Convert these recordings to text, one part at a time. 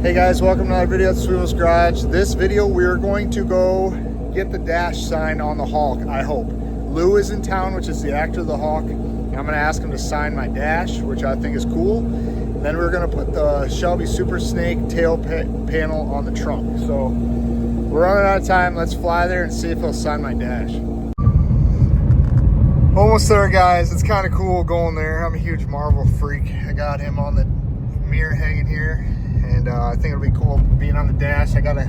Hey guys, welcome to another video at Sweevel's Garage. This video we're going to go get the dash signed on the Hulk, I hope. Lou is in town, which is the actor of the Hulk. I'm gonna ask him to sign my dash, which I think is cool. Then we're gonna put the Shelby Super Snake tail panel on the trunk. So we're running out of time. Let's fly there and see if he'll sign my dash. Almost there, guys. It's kind of cool going there. I'm a huge Marvel freak. I got him on the mirror hanging here. And I think it'll be cool being on the dash. I got a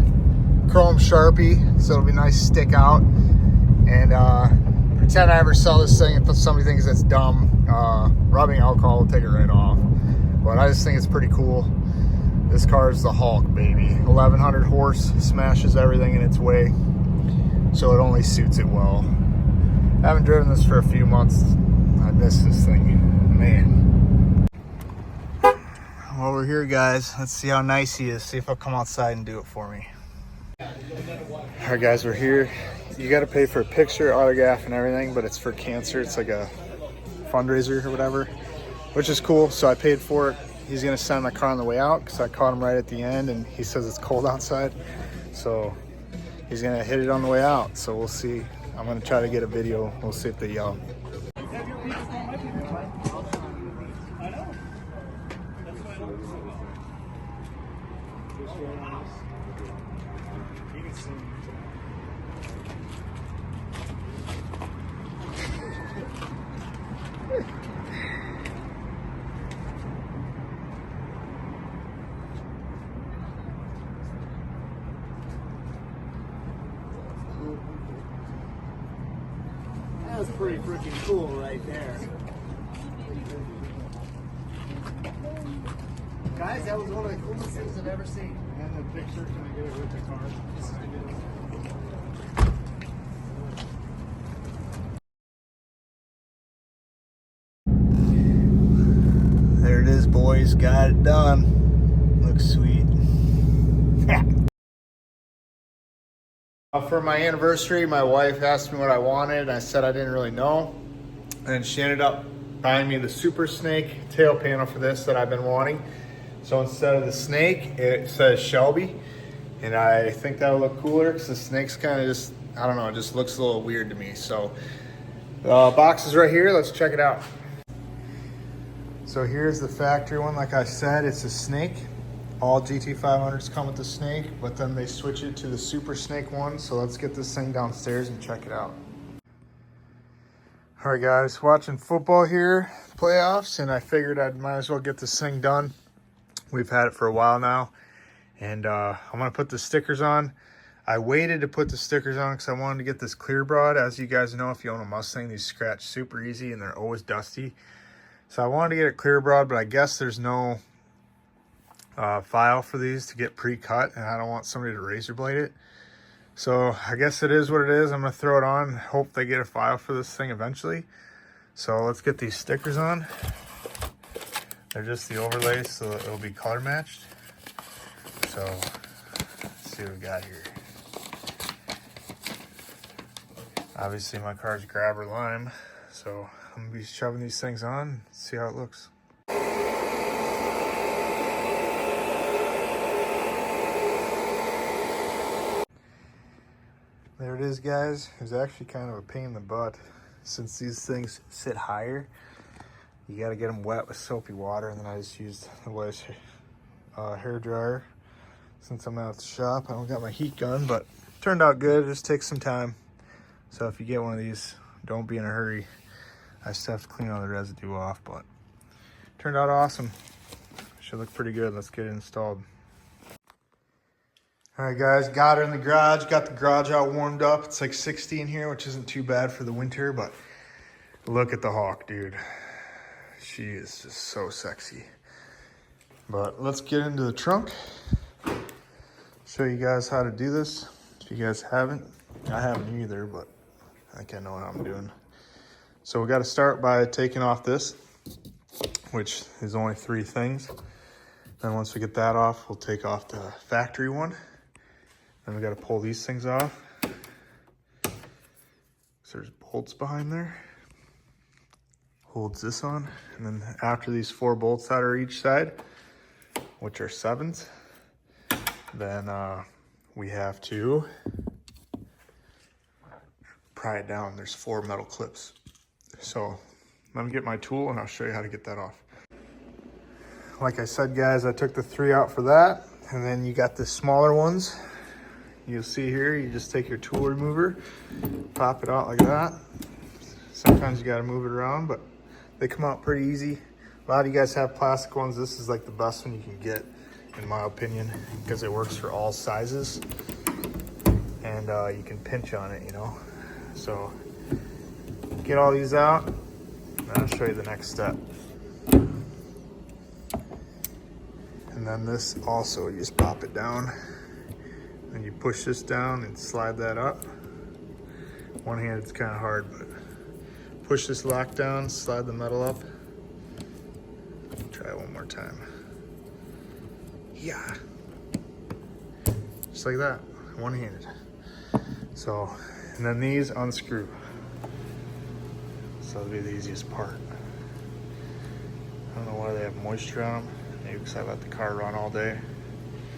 chrome Sharpie, so it'll be nice to stick out. And pretend I ever sell this thing. If somebody thinks it's dumb, rubbing alcohol will take it right off. But I just think it's pretty cool. This car is the Hulk, baby. 1100 horse, smashes everything in its way. So it only suits it well. I haven't driven this for a few months. I miss this thing, man. While we're here, guys, let's see how nice he is. See if he'll come outside and do it for me. All right, guys, we're here. You got to pay for a picture, autograph, and everything, but it's for cancer. It's like a fundraiser or whatever, which is cool. So I paid for it. He's going to sign my car on the way out because I caught him right at the end, and he says it's cold outside. So he's going to hit it on the way out. So we'll see. I'm going to try to get a video. We'll see if they yell. That was pretty freaking cool right there. Guys, that was one of the coolest things I've ever seen. And the picture, can I get it with the car? There it is, boys. Got it done. Looks sweet. For my anniversary, my wife asked me what I wanted. I said I didn't really know. And she ended up buying me the Super Snake tail panel for this that I've been wanting. So instead of the snake, it says Shelby. And I think that'll look cooler because the snake's kind of just, I don't know, it just looks a little weird to me. So the box is right here. Let's check it out. So here's the factory one. Like I said, it's a snake. All GT500s come with the snake, but then they switch it to the Super Snake one. So let's get this thing downstairs and check it out. All right, guys, watching football here, playoffs, and I figured I might as well get this thing done. We've had it for a while now, and I'm gonna put the stickers on. I waited to put the stickers on because I wanted to get this clear broad. As you guys know, if you own a Mustang, these scratch super easy and they're always dusty. So I wanted to get it clear broad, but I guess there's no file for these to get pre-cut, and I don't want somebody to razor blade it. So I guess it is what it is. I'm gonna throw it on, hope they get a file for this thing eventually. So let's get these stickers on. They're just the overlays, so it'll be color matched. So let's see what we got here. Obviously my car's grabber lime, so I'm gonna be shoving these things on, see how it looks. There it is, guys. It was actually kind of a pain in the butt since these things sit higher. You got to get them wet with soapy water, and then I just used the wettest hair dryer since I'm out at the shop. I don't got my heat gun, but it turned out good. It just takes some time. So if you get one of these, don't be in a hurry. I still have to clean all the residue off, but it turned out awesome. Should look pretty good. Let's get it installed. All right, guys, got her in the garage. Got the garage out warmed up. It's like 60 in here, which isn't too bad for the winter, but look at the Hawk, dude. She is just so sexy. But let's get into the trunk. Show you guys how to do this. If you guys haven't, I haven't either, but I think I know what I'm doing. So we got to start by taking off this, which is only 3 things. Then once we get that off, we'll take off the factory one. Then we got to pull these things off. So there's bolts behind there. Holds this on. And then after these 4 bolts that are each side, which are 7s, Then we have to pry it down. There's 4 metal clips. So let me get my tool and I'll show you how to get that off. Like I said, guys, I took the 3 out for that. And then you got the smaller ones. You'll see here, you just take your tool remover, pop it out like that. Sometimes you gotta move it around, but they come out pretty easy. A lot of you guys have plastic ones. This is like the best one you can get, in my opinion, because it works for all sizes. And you can pinch on it, you know. So get all these out, and I'll show you the next step. And then this also, you just pop it down. And you push this down and slide that up. One hand, it's kind of hard, but push this lock down, slide the metal up. Try it one more time. Yeah. Just like that, one-handed. So, and then these unscrew. So that'll be the easiest part. I don't know why they have moisture on them. Maybe because I let the car run all day.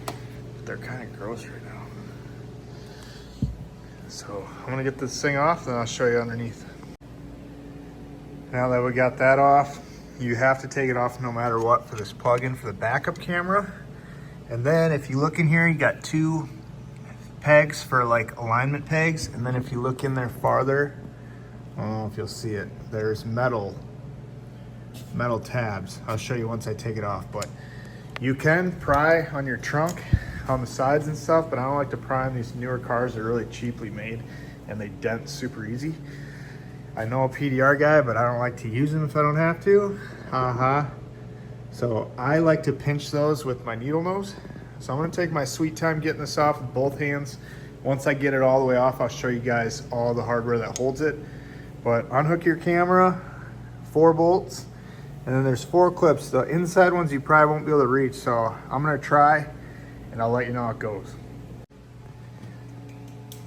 But they're kind of gross right now. So I'm gonna get this thing off, then I'll show you underneath. Now that we got that off, you have to take it off no matter what for this plug-in for the backup camera. And then if you look in here, you got 2 pegs for like alignment pegs. And then if you look in there farther, I don't know if you'll see it, there's metal tabs. I'll show you once I take it off, but you can pry on your trunk on the sides and stuff, but I don't like to pry on these newer cars. They're really cheaply made and they dent super easy. I know a PDR guy, but I don't like to use them if I don't have to. So I like to pinch those with my needle nose. So I'm gonna take my sweet time getting this off with both hands. Once I get it all the way off, I'll show you guys all the hardware that holds it. But unhook your camera, 4 bolts, and then there's 4 clips. The inside ones you probably won't be able to reach, so I'm gonna try and I'll let you know how it goes.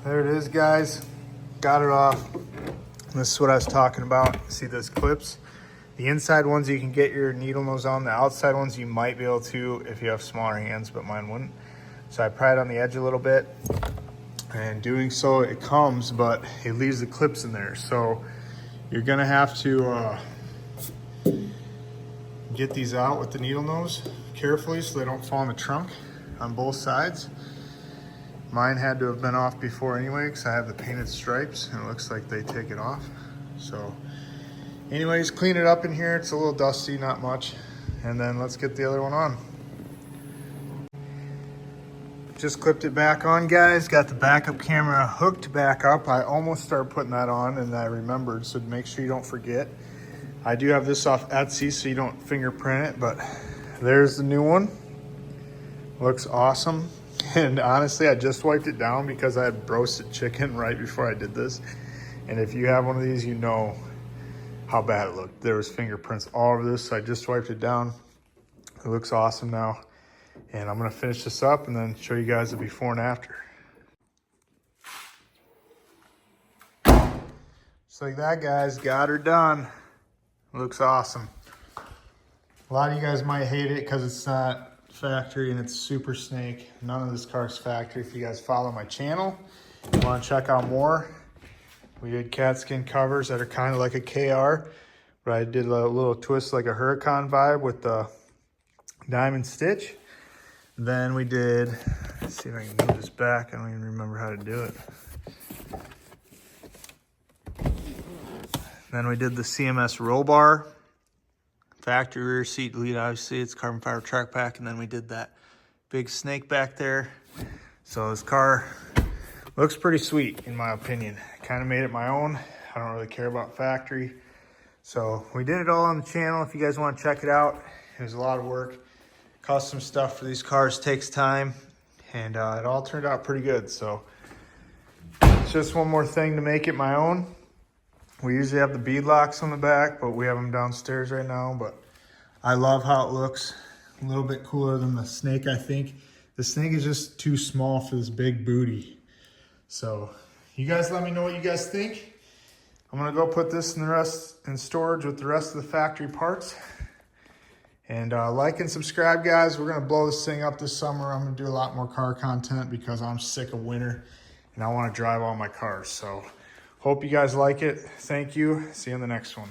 There it is, guys. Got it off. This is what I was talking about. See those clips? The inside ones you can get your needle nose on. The outside ones you might be able to if you have smaller hands, but mine wouldn't. So I pried on the edge a little bit, and doing so it comes, but it leaves the clips in there. So you're gonna have to get these out with the needle nose carefully so they don't fall in the trunk on both sides. Mine had to have been off before anyway because I have the painted stripes and it looks like they take it off. So anyways, clean it up in here. It's a little dusty, not much. And then let's get the other one on. Just clipped it back on, guys. Got the backup camera hooked back up. I almost started putting that on and I remembered, so make sure you don't forget. I do have this off Etsy so you don't fingerprint it, but there's the new one. Looks awesome. And honestly, I just wiped it down because I had roasted chicken right before I did this. And if you have one of these, you know how bad it looked. There was fingerprints all over this, so I just wiped it down. It looks awesome now. And I'm gonna finish this up and then show you guys the before and after. Just like that, guys, got her done. Looks awesome. A lot of you guys might hate it because it's not factory and it's super snake. None of this car's factory. If you guys follow my channel, you want to check out more, we did cat skin covers that are kind of like a KR, but I did a little twist like a Huracan vibe with the diamond stitch. Then we did, let's see if I can move this back. I don't even remember how to do it. Then we did the CMS roll bar, factory rear seat lead, obviously it's carbon fiber track pack, and then we did that big snake back there. So this car looks pretty sweet in my opinion. Kind of made it my own. I don't really care about factory. So we did it all on the channel. If you guys want to check it out, it was a lot of work. Custom stuff for these cars takes time, and it all turned out pretty good. So it's just one more thing to make it my own. We usually have the bead locks on the back, but we have them downstairs right now. But I love how it looks. A little bit cooler than the snake, I think. The snake is just too small for this big booty. So you guys let me know what you guys think. I'm gonna go put this in storage with the rest of the factory parts. And like and subscribe, guys. We're going to blow this thing up this summer. I'm going to do a lot more car content because I'm sick of winter and I want to drive all my cars. So hope you guys like it. Thank you. See you in the next one.